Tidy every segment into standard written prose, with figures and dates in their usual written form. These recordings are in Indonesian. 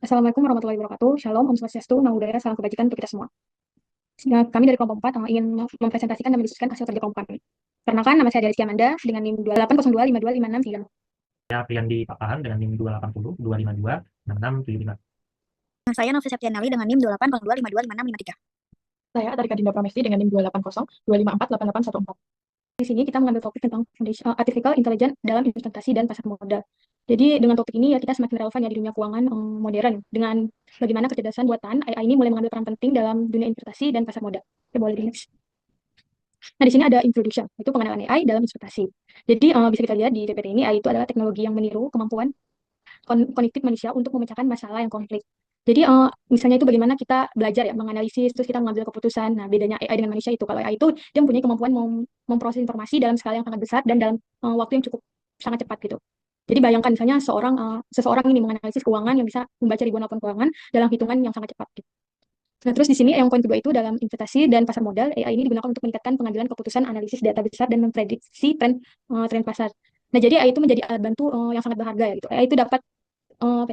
Assalamualaikum warahmatullahi wabarakatuh. Shalom, Om Swastiastu, Namo Buddhaya, salam kebajikan untuk kita semua. Kami dari kelompok 4 ingin mempresentasikan dan mendiskusikan hasil kerja kelompok kami. Perkenalkan, nama saya Rizky Amanda dengan NIM 2802525693. Saya Priyandi Papahan dengan NIM 280 252 6675. Saya Novi Septianali dengan NIM 2802525653. Saya Tarika Dinda Pramesti dengan NIM 280 254 8814. Di sini kita mengambil topik tentang artificial intelligence dalam investasi dan pasar modal. Jadi dengan topik ini ya kita semakin relevan ya di dunia keuangan modern dengan bagaimana kecerdasan buatan AI ini mulai mengambil peran penting dalam dunia investasi dan pasar modal. Kita boleh di next. Nah, di sini ada introduction, itu pengenalan AI dalam investasi. Jadi bisa kita lihat di PPT ini AI itu adalah teknologi yang meniru kemampuan kognitif manusia untuk memecahkan masalah yang konflik. Jadi misalnya itu bagaimana kita belajar ya menganalisis terus kita mengambil keputusan. Nah, bedanya AI dengan manusia itu kalau AI itu dia mempunyai kemampuan memproses informasi dalam skala yang sangat besar dan dalam waktu yang cukup sangat cepat gitu. Jadi bayangkan misalnya seseorang ini menganalisis keuangan yang bisa membaca ribuan laporan keuangan dalam hitungan yang sangat cepat gitu. Nah, terus di sini yang poin kedua itu dalam investasi dan pasar modal, AI ini digunakan untuk meningkatkan pengambilan keputusan analisis data besar dan memprediksi tren pasar. Nah, jadi AI itu menjadi alat bantu yang sangat berharga ya gitu. AI itu dapat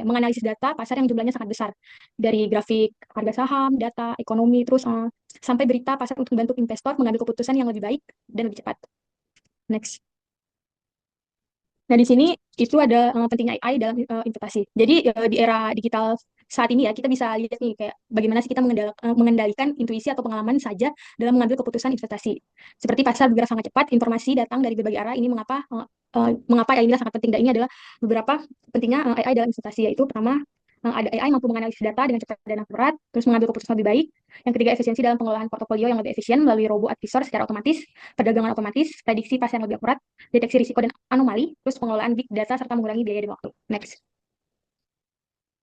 menganalisis data pasar yang jumlahnya sangat besar dari grafik harga saham, data ekonomi, terus sampai berita pasar untuk membantu investor mengambil keputusan yang lebih baik dan lebih cepat. Next. Nah, di sini itu ada pentingnya AI dalam investasi. Jadi di era digital saat ini ya kita bisa lihat nih kayak bagaimana sih kita mengendalikan intuisi atau pengalaman saja dalam mengambil keputusan investasi. Seperti pasar bergerak sangat cepat, informasi datang dari berbagai arah. Ini mengapa AI ini sangat penting. Dan ini adalah beberapa pentingnya AI dalam investasi, yaitu pertama ada AI mampu menganalisis data dengan cepat dan akurat, terus mengambil keputusan lebih baik. Yang ketiga, efisiensi dalam pengelolaan portofolio yang lebih efisien melalui robo advisor secara otomatis, perdagangan otomatis, prediksi pasar yang lebih akurat, deteksi risiko dan anomali, terus pengelolaan big data serta mengurangi biaya dan waktu. Next.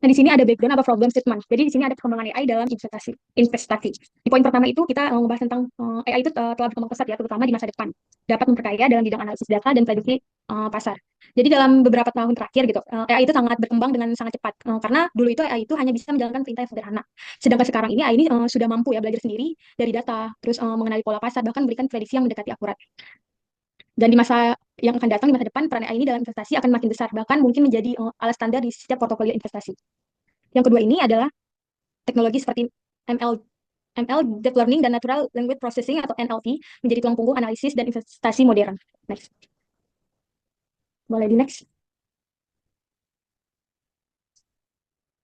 Nah, di sini ada background atau problem statement. Jadi di sini ada perkembangan AI dalam investasi. Di poin pertama itu kita membahas tentang AI itu telah berkembang pesat ya, terutama di masa depan. Dapat memperkaya dalam bidang analisis data dan prediksi pasar. Jadi dalam beberapa tahun terakhir gitu, AI itu sangat berkembang dengan sangat cepat. Karena dulu itu AI itu hanya bisa menjalankan perintah yang sederhana. Sedangkan sekarang ini AI ini sudah mampu ya belajar sendiri dari data, terus mengenali pola pasar, bahkan memberikan prediksi yang mendekati akurat. Dan di masa yang akan datang, di masa depan, peran AI ini dalam investasi akan makin besar, bahkan mungkin menjadi alat standar di setiap portofolio investasi. Yang kedua ini adalah teknologi seperti ML, Deep Learning, dan Natural Language Processing atau NLP menjadi tulang punggung analisis dan investasi modern. Next. Boleh di next.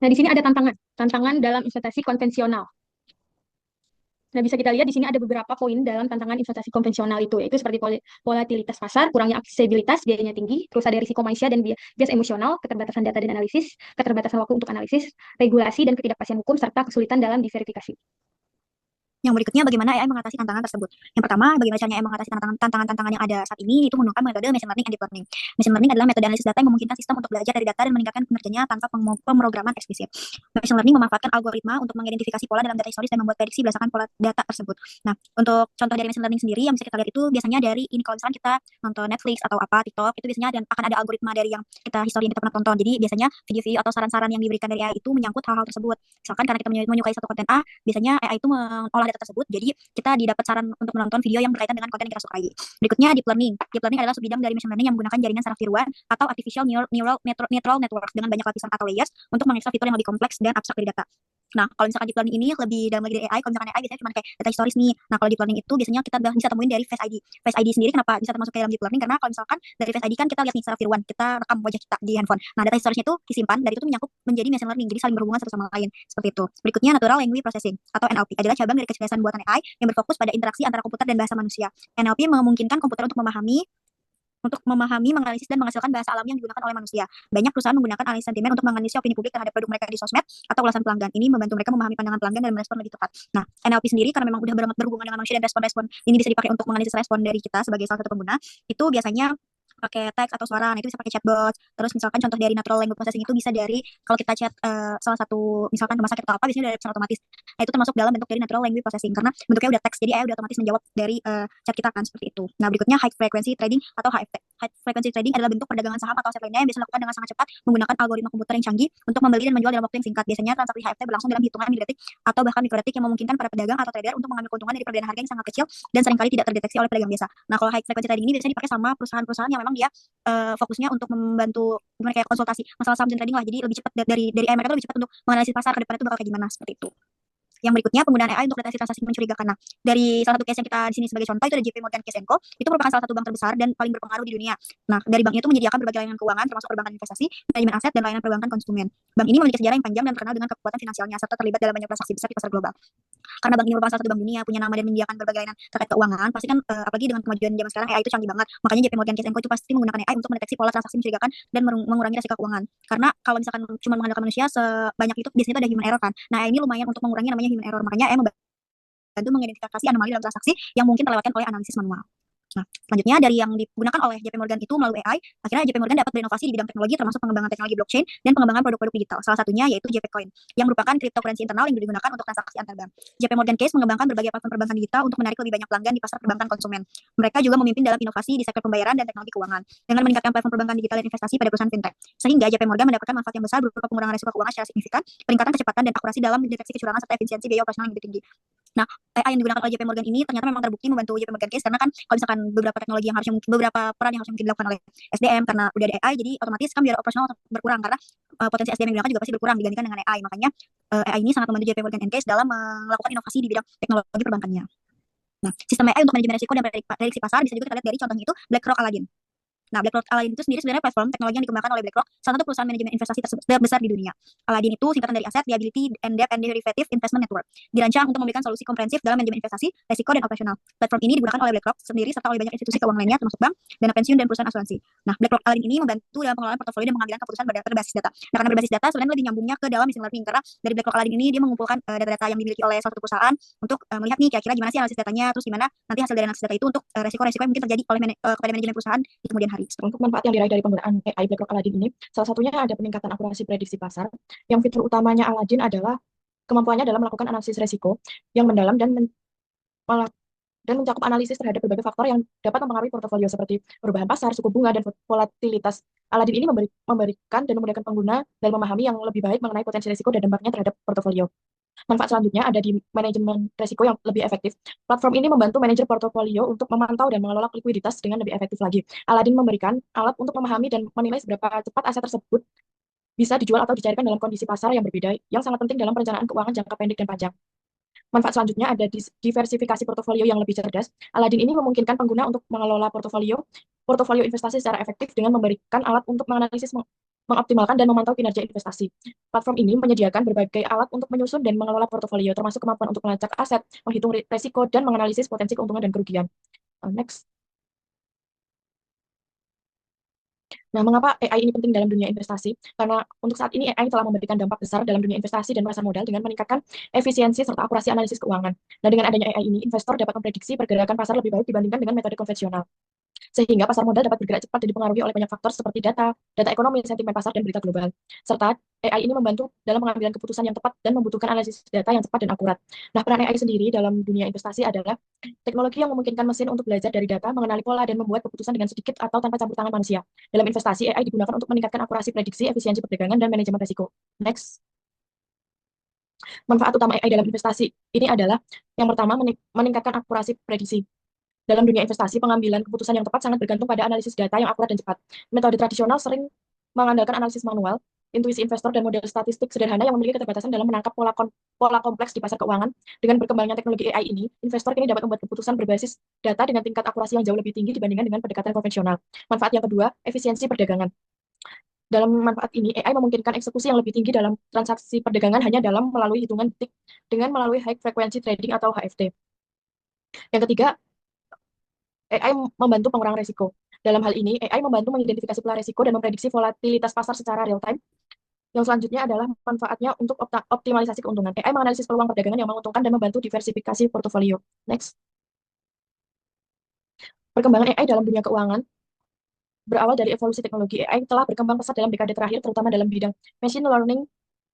Nah, di sini ada tantangan dalam investasi konvensional. Nah, bisa kita lihat di sini ada beberapa poin dalam tantangan investasi konvensional itu, yaitu seperti volatilitas pasar, kurangnya aksesibilitas, biayanya tinggi, terus ada risiko manusia dan bias emosional, keterbatasan data dan analisis, keterbatasan waktu untuk analisis, regulasi dan ketidakpastian hukum, serta kesulitan dalam diverifikasi. Yang berikutnya, bagaimana AI mengatasi tantangan tersebut. Yang pertama, bagaimana caranya AI mengatasi tantangan-tantangan yang ada saat ini, itu menggunakan metode machine learning and deep learning. Machine learning adalah metode analisis data yang memungkinkan sistem untuk belajar dari data dan meningkatkan kinerjanya tanpa pemrograman eksplisit. Machine learning memanfaatkan algoritma untuk mengidentifikasi pola dalam data historis dan membuat prediksi berdasarkan pola data tersebut. Nah, untuk contoh dari machine learning sendiri yang bisa kita lihat itu biasanya dari ini, kalau misalkan kita nonton Netflix atau apa TikTok, itu biasanya akan ada algoritma dari yang kita histori yang kita pernah tonton. Jadi biasanya video-video atau saran-saran yang diberikan dari AI itu menyangkut hal-hal tersebut. Misalkan karena kita menyukai satu konten A, biasanya AI itu mengolah data tersebut, jadi kita didapat saran untuk menonton video yang berkaitan dengan konten yang kita sukai. Berikutnya, deep learning. Deep learning adalah subbidang dari machine learning yang menggunakan jaringan saraf tiruan atau artificial neural network dengan banyak lapisan atau layers untuk mengekstrak fitur yang lebih kompleks dan abstrak dari data. Nah, kalau misalkan deep learning ini lebih dalam lagi dari AI, kalau misalkan AI biasanya cuma kayak data historis nih. Nah, kalau deep learning itu biasanya kita bisa temuin dari Face ID. Face ID sendiri kenapa bisa termasuk ke dalam deep learning? Karena kalau misalkan dari Face ID kan kita lihat nih saraf tiruan, kita rekam wajah kita di handphone. Nah, data historisnya itu disimpan, dari itu menyangkut menjadi machine learning, jadi saling berhubungan satu sama lain. Seperti itu. Berikutnya, natural language processing atau NLP adalah cabang dari kecerdasan buatan AI yang berfokus pada interaksi antara komputer dan bahasa manusia. NLP memungkinkan komputer memahami, menganalisis dan menghasilkan bahasa alami yang digunakan oleh manusia. Banyak perusahaan menggunakan analisis sentimen untuk menganalisis opini publik terhadap produk mereka di sosmed atau ulasan pelanggan. Ini membantu mereka memahami pandangan pelanggan dan merespon lebih tepat. Nah, NLP sendiri karena memang udah berhubungan dengan manusia dan respon-respon ini bisa dipakai untuk menganalisis respon dari kita sebagai salah satu pengguna. Itu biasanya pakai teks atau suara. Nah, itu bisa pakai chatbot. Terus misalkan contoh dari natural language processing itu bisa dari kalau kita chat salah satu misalkan rumah sakit atau apa, biasanya dari pesan otomatis. Nah, itu termasuk dalam bentuk dari natural language processing karena bentuknya udah teks, jadi AI udah otomatis menjawab dari chat kita kan seperti itu. Nah, berikutnya high frequency trading atau HFT. high frequency trading adalah bentuk perdagangan saham atau aset lainnya yang bisa dilakukan dengan sangat cepat menggunakan algoritma komputer yang canggih untuk membeli dan menjual dalam waktu yang singkat. Biasanya transaksi HFT berlangsung dalam hitungan milidetik atau bahkan mikrodetik yang memungkinkan para pedagang atau trader untuk mengambil keuntungan dari perbedaan harga yang sangat kecil dan seringkali tidak terdeteksi oleh pedagang biasa. Nah, kalau high frequency trading ini biasanya dipakai sama perusahaan-perusahaan yang memang dia fokusnya untuk membantu gimana kayak konsultasi masalah saham dan trading lah. Jadi lebih cepat dari AI mereka tuh lebih cepat untuk menganalisis pasar ke depannya itu bakal kayak gimana seperti itu. Yang berikutnya penggunaan AI untuk deteksi transaksi mencurigakan. Nah, dari salah satu case yang kita di sini sebagai contoh itu ada JP Morgan Chase & Co. Itu merupakan salah satu bank terbesar dan paling berpengaruh di dunia. Nah, dari bank itu menyediakan berbagai layanan keuangan termasuk perbankan investasi, manajemen aset dan layanan perbankan konsumen. Bank ini memiliki sejarah yang panjang dan terkenal dengan kekuatan finansialnya serta terlibat dalam banyak transaksi besar di pasar global. Karena bank ini merupakan salah satu bank dunia, punya nama dan menyediakan berbagai layanan terkait keuangan, pasti kan apalagi dengan kemajuan zaman sekarang AI itu canggih banget. Makanya JP Morgan Chase & Co itu pasti menggunakan AI untuk mendeteksi pola transaksi mencurigakan dan mengurangi risiko keuangan. Karena kalau misalkan cuma mengandalkan manusia sebanyak itu biasanya itu ada human error kan. Nah, AI ini lumayan untuk mengurangi namanya human error. Makanya AI membantu mengidentifikasi anomali dalam transaksi yang mungkin terlewatkan oleh analisis manual. Nah, selanjutnya dari yang digunakan oleh JP Morgan itu melalui AI, akhirnya JP Morgan dapat berinovasi di bidang teknologi termasuk pengembangan teknologi blockchain dan pengembangan produk-produk digital. Salah satunya yaitu JP Coin yang merupakan cryptocurrency internal yang digunakan untuk transaksi antar bank. JP Morgan Chase mengembangkan berbagai platform perbankan digital untuk menarik lebih banyak pelanggan di pasar perbankan konsumen. Mereka juga memimpin dalam inovasi di sektor pembayaran dan teknologi keuangan dengan meningkatkan platform perbankan digital dan investasi pada perusahaan fintech. Sehingga JP Morgan mendapatkan manfaat yang besar berupa pengurangan risiko keuangan secara signifikan, peningkatan kecepatan dan akurasi dalam mendeteksi kecurangan serta efisiensi biaya operasional yang lebih tinggi. Nah, AI yang digunakan oleh JP Morgan ini ternyata memang terbukti membantu JP Morgan Chase karena kan kalau misalkan beberapa teknologi yang harusnya mungkin beberapa peran yang harusnya mungkin dilakukan oleh SDM karena udah ada AI jadi otomatis kan biaya operasional berkurang karena potensi SDM yang digunakan juga pasti berkurang dibandingkan dengan AI. Makanya AI ini sangat membantu JP Morgan Chase dalam melakukan inovasi di bidang teknologi perbankannya. Nah, sistem AI untuk manajemen risiko dan prediksi pasar bisa juga kita lihat dari contohnya itu BlackRock Aladdin. Nah, BlackRock Aladdin itu sendiri sebenarnya platform teknologi yang dikembangkan oleh BlackRock, salah satu perusahaan manajemen investasi terbesar di dunia. Aladdin itu singkatan dari Asset, Liability, and Debt and Derivative Investment Network. Dirancang untuk memberikan solusi komprehensif dalam manajemen investasi, risiko, dan operasional. Platform ini digunakan oleh BlackRock sendiri serta oleh banyak institusi keuangan lainnya termasuk bank, dana pensiun, dan perusahaan asuransi. Nah, BlackRock Aladdin ini membantu dalam pengelolaan portofolio dan pengambilan keputusan berbasis data. Nah, karena berbasis data sebenarnya lebih nyambungnya ke dalam machine learning karena dari BlackRock Aladdin ini dia mengumpulkan data-data yang dimiliki oleh suatu perusahaan untuk melihat nih kira-kira gimana sih analisis datanya, terus gimana nanti hasil dari analisis data itu untuk resiko-resiko yang mungkin terjadi oleh kepada manajemen perusahaan di kemudian hari. Untuk manfaat yang diraih dari penggunaan AI BlackRock Aladdin ini, salah satunya ada peningkatan akurasi prediksi pasar. Yang fitur utamanya Aladdin adalah kemampuannya dalam melakukan analisis resiko yang mendalam dan mencakup analisis terhadap berbagai faktor yang dapat mempengaruhi portofolio seperti perubahan pasar, suku bunga, dan volatilitas. Aladdin ini memberikan dan memudahkan pengguna dalam memahami yang lebih baik mengenai potensi risiko dan dampaknya terhadap portofolio. Manfaat selanjutnya ada di manajemen risiko yang lebih efektif. Platform ini membantu manajer portofolio untuk memantau dan mengelola likuiditas dengan lebih efektif lagi. Aladdin memberikan alat untuk memahami dan menilai seberapa cepat aset tersebut bisa dijual atau dicairkan dalam kondisi pasar yang berbeda, yang sangat penting dalam perencanaan keuangan jangka pendek dan panjang. Manfaat selanjutnya ada diversifikasi portofolio yang lebih cerdas. Aladdin ini memungkinkan pengguna untuk mengelola portofolio investasi secara efektif dengan memberikan alat untuk menganalisis, mengoptimalkan dan memantau kinerja investasi. Platform ini menyediakan berbagai alat untuk menyusun dan mengelola portofolio, termasuk kemampuan untuk melacak aset, menghitung risiko, dan menganalisis potensi keuntungan dan kerugian. Next. Nah, mengapa AI ini penting dalam dunia investasi? Karena untuk saat ini AI telah memberikan dampak besar dalam dunia investasi dan pasar modal dengan meningkatkan efisiensi serta akurasi analisis keuangan. Nah, dengan adanya AI ini, investor dapat memprediksi pergerakan pasar lebih baik dibandingkan dengan metode konvensional. Sehingga pasar modal dapat bergerak cepat dan dipengaruhi oleh banyak faktor seperti data ekonomi, sentimen pasar, dan berita global. Serta AI ini membantu dalam pengambilan keputusan yang tepat dan membutuhkan analisis data yang cepat dan akurat. Nah, peran AI sendiri dalam dunia investasi adalah teknologi yang memungkinkan mesin untuk belajar dari data, mengenali pola, dan membuat keputusan dengan sedikit atau tanpa campur tangan manusia. Dalam investasi, AI digunakan untuk meningkatkan akurasi prediksi, efisiensi perdagangan, dan manajemen risiko. Next. Manfaat utama AI dalam investasi ini adalah yang pertama meningkatkan akurasi prediksi. Dalam dunia investasi, pengambilan keputusan yang tepat sangat bergantung pada analisis data yang akurat dan cepat. Metode tradisional sering mengandalkan analisis manual, intuisi investor, dan model statistik sederhana yang memiliki keterbatasan dalam menangkap pola kompleks di pasar keuangan. Dengan berkembangnya teknologi AI ini, investor kini dapat membuat keputusan berbasis data dengan tingkat akurasi yang jauh lebih tinggi dibandingkan dengan pendekatan konvensional. Manfaat yang kedua, efisiensi perdagangan. Dalam manfaat ini, AI memungkinkan eksekusi yang lebih tinggi dalam transaksi perdagangan hanya dalam melalui hitungan detik dengan melalui high frequency trading atau HFT. Yang ketiga, AI membantu pengurangan risiko. Dalam hal ini, AI membantu mengidentifikasi pola risiko dan memprediksi volatilitas pasar secara real time. Yang selanjutnya adalah manfaatnya untuk optimalisasi keuntungan. AI menganalisis peluang perdagangan yang menguntungkan dan membantu diversifikasi portofolio. Next. Perkembangan AI dalam dunia keuangan berawal dari evolusi teknologi. AI telah berkembang pesat dalam dekade terakhir, terutama dalam bidang machine learning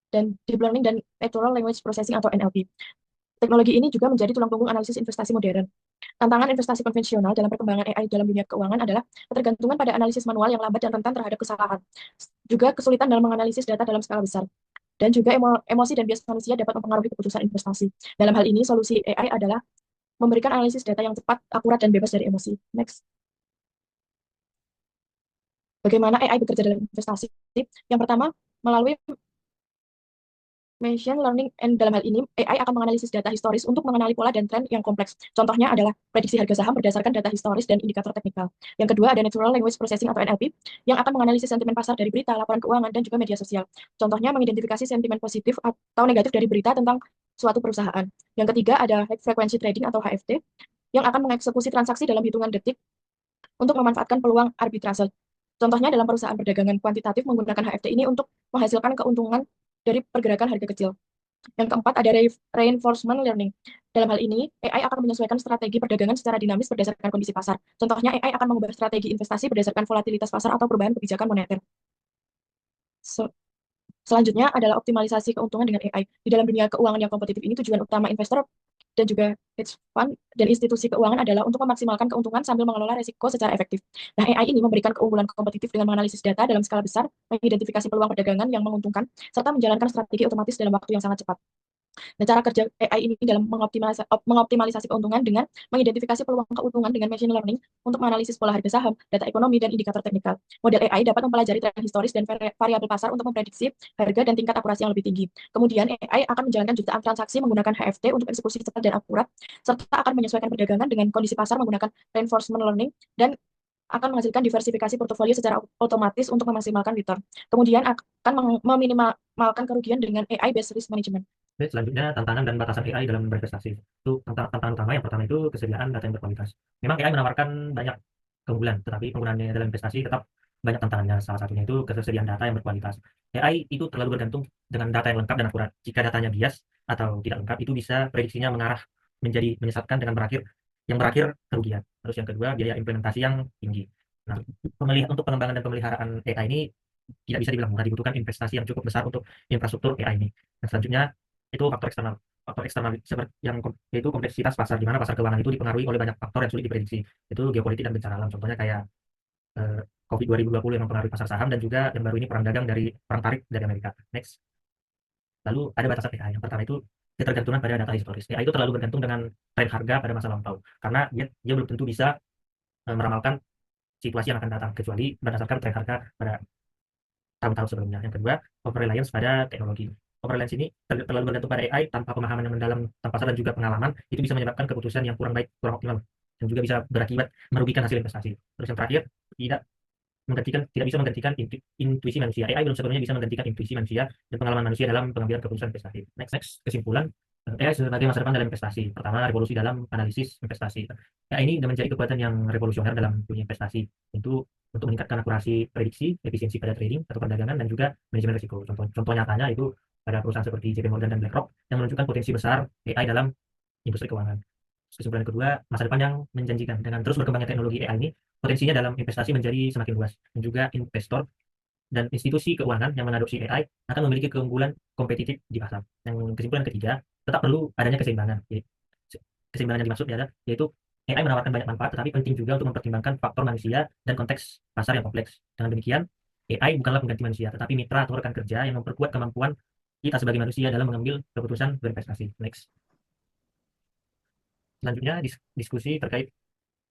dan deep learning dan natural language processing atau NLP. Teknologi ini juga menjadi tulang punggung analisis investasi modern. Tantangan investasi konvensional dalam perkembangan AI dalam dunia keuangan adalah ketergantungan pada analisis manual yang lambat dan rentan terhadap kesalahan. Juga kesulitan dalam menganalisis data dalam skala besar. Dan juga emosi dan bias manusia dapat mempengaruhi keputusan investasi. Dalam hal ini, solusi AI adalah memberikan analisis data yang cepat, akurat, dan bebas dari emosi. Next. Bagaimana AI bekerja dalam investasi? Yang pertama, melalui machine learning, and dalam hal ini AI akan menganalisis data historis untuk mengenali pola dan tren yang kompleks. Contohnya adalah prediksi harga saham berdasarkan data historis dan indikator teknikal. Yang kedua ada Natural Language Processing atau NLP yang akan menganalisis sentimen pasar dari berita, laporan keuangan, dan juga media sosial. Contohnya mengidentifikasi sentimen positif atau negatif dari berita tentang suatu perusahaan. Yang ketiga ada High Frequency Trading atau HFT yang akan mengeksekusi transaksi dalam hitungan detik untuk memanfaatkan peluang arbitrase. Contohnya dalam perusahaan perdagangan kuantitatif menggunakan HFT ini untuk menghasilkan keuntungan dari pergerakan harga kecil. Yang keempat ada reinforcement learning. Dalam hal ini, AI akan menyesuaikan strategi perdagangan secara dinamis berdasarkan kondisi pasar. Contohnya, AI akan mengubah strategi investasi berdasarkan volatilitas pasar atau perubahan kebijakan moneter. Selanjutnya adalah optimalisasi keuntungan dengan AI. Di dalam dunia keuangan yang kompetitif ini, tujuan utama investor dan juga hedge fund dan institusi keuangan adalah untuk memaksimalkan keuntungan sambil mengelola risiko secara efektif. Nah, AI ini memberikan keunggulan kompetitif dengan menganalisis data dalam skala besar, mengidentifikasi peluang perdagangan yang menguntungkan, serta menjalankan strategi otomatis dalam waktu yang sangat cepat. Nah, cara kerja AI ini dalam mengoptimalisasi keuntungan dengan mengidentifikasi peluang keuntungan dengan machine learning untuk menganalisis pola harga saham, data ekonomi, dan indikator teknikal. Model AI dapat mempelajari tren historis dan variabel pasar untuk memprediksi harga dan tingkat akurasi yang lebih tinggi. Kemudian, AI akan menjalankan jutaan transaksi menggunakan HFT untuk eksekusi cepat dan akurat, serta akan menyesuaikan perdagangan dengan kondisi pasar menggunakan reinforcement learning dan akan menghasilkan diversifikasi portofolio secara otomatis untuk memaksimalkan return. Kemudian akan meminimalkan kerugian dengan AI-based risk management. Oke, selanjutnya tantangan dan batasan AI dalam berinvestasi. Itu tantangan utama yang pertama itu kesediaan data yang berkualitas. Memang AI menawarkan banyak keunggulan, tetapi penggunaannya dalam investasi tetap banyak tantangannya. Salah satunya itu ketersediaan data yang berkualitas. AI itu terlalu bergantung dengan data yang lengkap dan akurat. Jika datanya bias atau tidak lengkap, itu bisa prediksinya mengarah menjadi menyesatkan dengan berakhir kerugian. Terus yang kedua, biaya implementasi yang tinggi. Nah, untuk pengembangan dan pemeliharaan AI ini tidak bisa dibilang murah, dibutuhkan investasi yang cukup besar untuk infrastruktur AI ini. Dan selanjutnya itu faktor eksternal yaitu kompleksitas pasar, di mana pasar keuangan itu dipengaruhi oleh banyak faktor yang sulit diprediksi. Itu geopolitik dan bencana alam. Contohnya kayak COVID 2020 yang mempengaruhi pasar saham, dan juga yang baru ini perang tarif dari Amerika. Next. Lalu ada batasan AI. Yang pertama itu ketergantungan pada data historis. AI itu terlalu bergantung dengan tren harga pada masa lampau, karena dia belum tentu bisa meramalkan situasi yang akan datang, kecuali berdasarkan tren harga pada tahun-tahun sebelumnya. Yang kedua, over reliance pada teknologi. Over reliance ini terlalu bergantung pada AI tanpa pemahaman yang mendalam tentang pasar dan juga pengalaman, itu bisa menyebabkan keputusan yang kurang baik, kurang optimal, dan juga bisa berakibat merugikan hasil investasi. Terus yang terakhir, tidak bisa menggantikan intuisi manusia. AI belum sepenuhnya bisa menggantikan intuisi manusia dan pengalaman manusia dalam pengambilan keputusan investasi. Next, kesimpulan. AI sebagai masa depan dalam investasi. Pertama, revolusi dalam analisis investasi. AI ini menjadi kekuatan yang revolusioner dalam dunia investasi. Itu untuk meningkatkan akurasi prediksi, efisiensi pada trading atau perdagangan, dan juga manajemen risiko. Contoh nyatanya itu pada perusahaan seperti JP Morgan dan BlackRock yang menunjukkan potensi besar AI dalam industri keuangan. Kesimpulan kedua, masa depan yang menjanjikan. Dengan terus berkembangnya teknologi AI ini, potensinya dalam investasi menjadi semakin luas, dan juga investor dan institusi keuangan yang mengadopsi AI akan memiliki keunggulan kompetitif di pasar. Yang kesimpulan ketiga, tetap perlu adanya keseimbangan. Keseimbangan yang dimaksud yaitu AI menawarkan banyak manfaat, tetapi penting juga untuk mempertimbangkan faktor manusia dan konteks pasar yang kompleks. Dengan demikian, AI bukanlah pengganti manusia, tetapi mitra atau rekan kerja yang memperkuat kemampuan kita sebagai manusia dalam mengambil keputusan berinvestasi. Next. Selanjutnya, diskusi terkait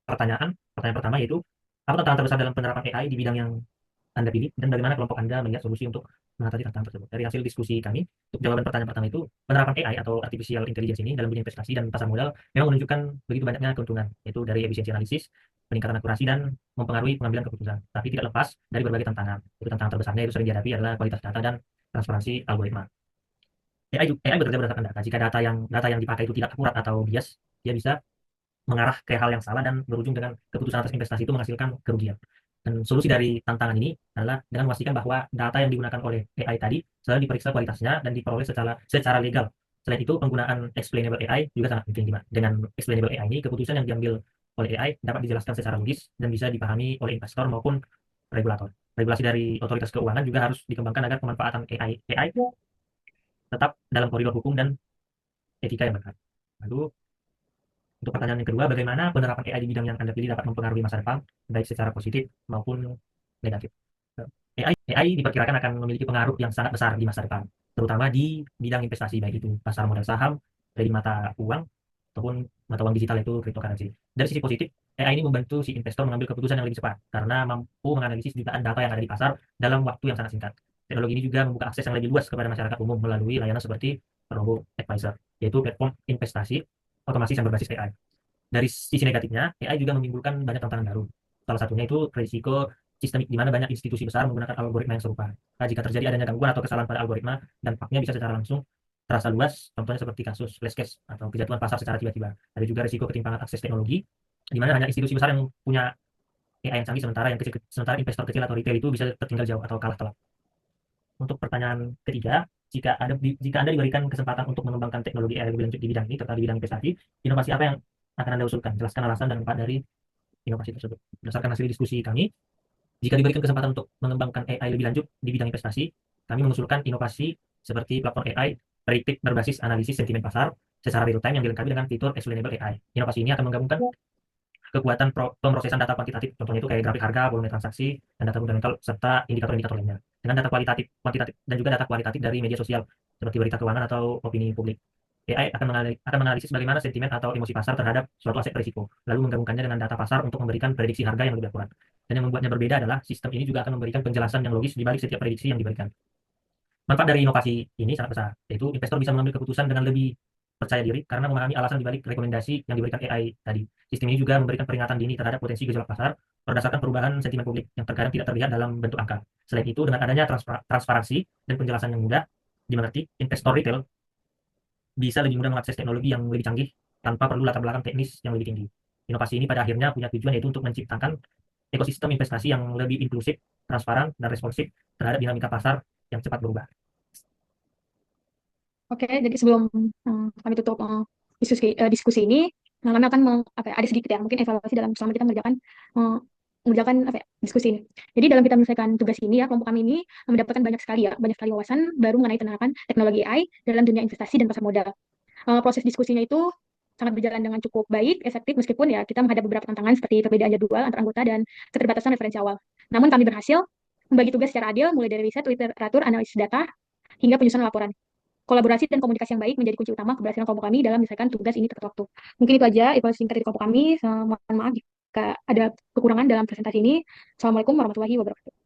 pertanyaan pertama yaitu, apa tantangan terbesar dalam penerapan AI di bidang yang Anda pilih, dan bagaimana kelompok Anda melihat solusi untuk mengatasi tantangan tersebut. Dari hasil diskusi kami, untuk jawaban pertanyaan pertama itu, penerapan AI atau artificial intelligence ini dalam dunia investasi dan pasar modal memang menunjukkan begitu banyaknya keuntungan, yaitu dari efisiensi analisis, peningkatan akurasi, dan mempengaruhi pengambilan keputusan. Tapi tidak lepas dari berbagai tantangan. Itu tantangan terbesarnya itu sering dihadapi adalah kualitas data dan transparansi algoritma. AI bekerja berdasarkan data. Jika data yang dipakai itu tidak akurat atau bias, dia bisa mengarah ke hal yang salah dan berujung dengan keputusan atas investasi itu menghasilkan kerugian. Dan solusi dari tantangan ini adalah dengan memastikan bahwa data yang digunakan oleh AI tadi selalu diperiksa kualitasnya dan diperoleh secara legal. Selain itu, penggunaan explainable AI juga sangat penting. Dengan explainable AI ini, keputusan yang diambil oleh AI dapat dijelaskan secara logis dan bisa dipahami oleh investor maupun regulator. Regulasi dari otoritas keuangan juga harus dikembangkan agar pemanfaatan AI tetap dalam koridor hukum dan etika yang benar. Lalu, Untuk pertanyaan yang kedua, bagaimana penerapan AI di bidang yang Anda pilih dapat mempengaruhi masa depan, baik secara positif maupun negatif? AI diperkirakan akan memiliki pengaruh yang sangat besar di masa depan, terutama di bidang investasi, baik itu pasar modal saham, dari mata uang, ataupun mata uang digital yaitu cryptocurrency. Dari sisi positif, AI ini membantu si investor mengambil keputusan yang lebih cepat karena mampu menganalisis jutaan data yang ada di pasar dalam waktu yang sangat singkat. Teknologi ini juga membuka akses yang lebih luas kepada masyarakat umum melalui layanan seperti Robo Advisor, yaitu platform investasi otomatis yang berbasis AI. Dari sisi negatifnya, AI juga menimbulkan banyak tantangan baru. Salah satunya itu risiko sistemik, di mana banyak institusi besar menggunakan algoritma yang serupa. Nah, jika terjadi adanya gangguan atau kesalahan pada algoritma, dampaknya bisa secara langsung terasa luas, contohnya seperti kasus flash cash atau kejatuhan pasar secara tiba-tiba. Ada juga risiko ketimpangan akses teknologi, di mana hanya institusi besar yang punya AI yang canggih, sementara investor kecil atau retail itu bisa tertinggal jauh atau kalah telak. Untuk pertanyaan ketiga, jika Anda diberikan kesempatan untuk mengembangkan teknologi AI lebih lanjut di bidang ini, terutama di bidang investasi, inovasi apa yang akan Anda usulkan? Jelaskan alasan dan manfaat dari inovasi tersebut. Berdasarkan hasil diskusi kami, jika diberikan kesempatan untuk mengembangkan AI lebih lanjut di bidang investasi, kami mengusulkan inovasi seperti platform AI prediktif berbasis analisis sentimen pasar secara real time yang dilengkapi dengan fitur explainable AI. Inovasi ini akan menggabungkan kekuatan pemrosesan data kuantitatif, contohnya itu kayak grafik harga, volume transaksi, dan data fundamental serta indikator-indikator lainnya, dengan data kuantitatif dan juga data kualitatif dari media sosial seperti berita keuangan atau opini publik. AI akan menganalisis bagaimana sentimen atau emosi pasar terhadap suatu aset berisiko, lalu menggabungkannya dengan data pasar untuk memberikan prediksi harga yang lebih akurat. Dan yang membuatnya berbeda adalah sistem ini juga akan memberikan penjelasan yang logis di balik setiap prediksi yang diberikan. Manfaat dari inovasi ini sangat besar, yaitu investor bisa mengambil keputusan dengan lebih percaya diri karena memahami alasan di balik rekomendasi yang diberikan AI tadi. Sistem ini juga memberikan peringatan dini terhadap potensi gejolak pasar berdasarkan perubahan sentimen publik yang terkadang tidak terlihat dalam bentuk angka. Selain itu, dengan adanya transparansi dan penjelasan yang mudah dimengerti, investor retail bisa lebih mudah mengakses teknologi yang lebih canggih tanpa perlu latar belakang teknis yang lebih tinggi. Inovasi ini pada akhirnya punya tujuan yaitu untuk menciptakan ekosistem investasi yang lebih inklusif, transparan, dan responsif terhadap dinamika pasar yang cepat berubah. Oke, jadi sebelum kami tutup diskusi ini, nah, kami akan ada sedikit ya, mungkin evaluasi selama kita mengerjakan diskusi ini. Jadi dalam kita menyelesaikan tugas ini ya, kelompok kami ini mendapatkan banyak sekali wawasan baru mengenai penerapan teknologi AI dalam dunia investasi dan pasar modal. Proses diskusinya itu sangat berjalan dengan cukup baik, efektif, meskipun ya kita menghadapi beberapa tantangan seperti perbedaan jadwal antar anggota dan keterbatasan referensi awal. Namun kami berhasil membagi tugas secara adil, mulai dari riset, literatur, analisis data, hingga penyusunan laporan. Kolaborasi dan komunikasi yang baik menjadi kunci utama keberhasilan kelompok kami dalam menyelesaikan tugas ini tepat waktu. Mungkin itu aja evaluasi singkat dari kelompok kami. Mohon maaf jika ada kekurangan dalam presentasi ini. Assalamualaikum warahmatullahi wabarakatuh.